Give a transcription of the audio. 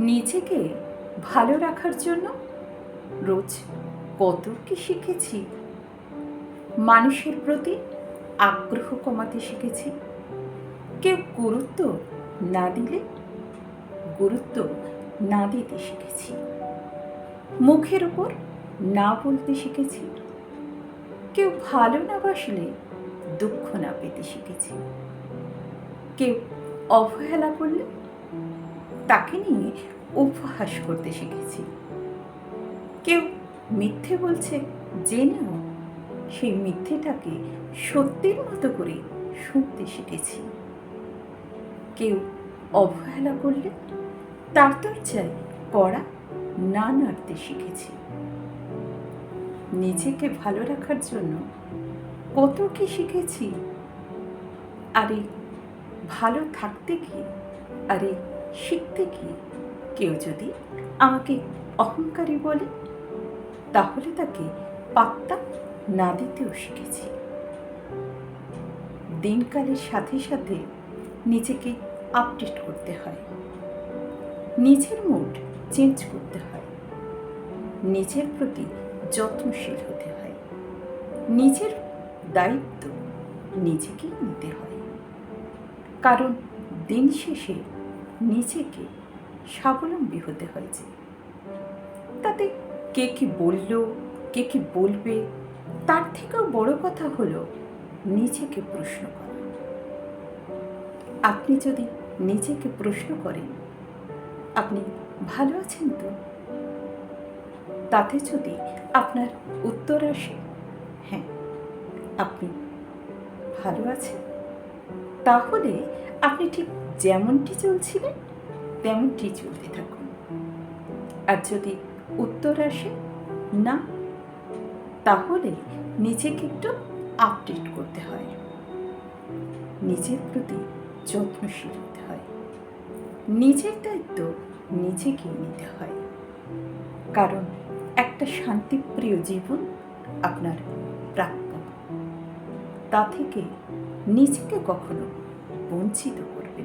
নিজেকে ভালো রাখার জন্য রোজ কত কি শিখেছি। মানুষের প্রতি আগ্রহ কমাতে শিখেছি। কেউ গুরুত্ব না দিলে গুরুত্ব না দিতে শিখেছি। মুখের উপর না বলতে শিখেছি। কেউ ভালো না বাসলে দুঃখ না পেতে শিখেছি। কেউ অবহেলা করলে তাকে নিয়ে উপহাস করতে শিখেছি। কেউ মিথ্যে বলছে জেনেও সেই মিথ্যেটাকে সত্যির মতো করে শুনতে শিখেছি। কেউ অবহেলা করলে তার দরজায় কড়া না নাড়তে শিখেছি। নিজেকে ভালো রাখার জন্য কত কি শিখেছি। আরে ভালো থাকতে কি, আরে শিখতে কি কেউ যদি আমাকে অহংকারী বলে তাহলে তাকে পাত্তা না দিতেও শিখেছি। দিনকালের সাথে সাথে নিজেকে আপডেট করতে হয়। নিজের মুড চেঞ্জ করতে হয়। নিজের প্রতি যত্নশীল হতে হয়। নিজের দায়িত্ব নিজেকেই নিতে হয়। কারণ দিন শেষে নিজেকে স্বাবলম্বী হতে হয়েছে। তাতে কে কি বলল, কে কি বলবে, তার থেকেও বড় কথা হলো নিজেকে প্রশ্ন করা। আপনি যদি নিজেকে প্রশ্ন করেন আপনি ভালো আছেন তো, তাতে যদি আপনার উত্তর আসে হ্যাঁ আপনি ভালো আছেন, তাহলে আপনি ঠিক যেমনটি চলছিলেন তেমনটি চলতে থাকুন। আর যদি উত্তর আসে না, তাহলে নিজেকে একটু আপডেট করতে হয়। নিজের প্রতি যত্নশীল হতে হয়। নিজের দায়িত্ব নিজেকেই নিতে হয়। কারণ একটা শান্তিপ্রিয় জীবন আপনার প্রাপ্য। তা থেকে নিজেকে কখনো বঞ্চিত করবেন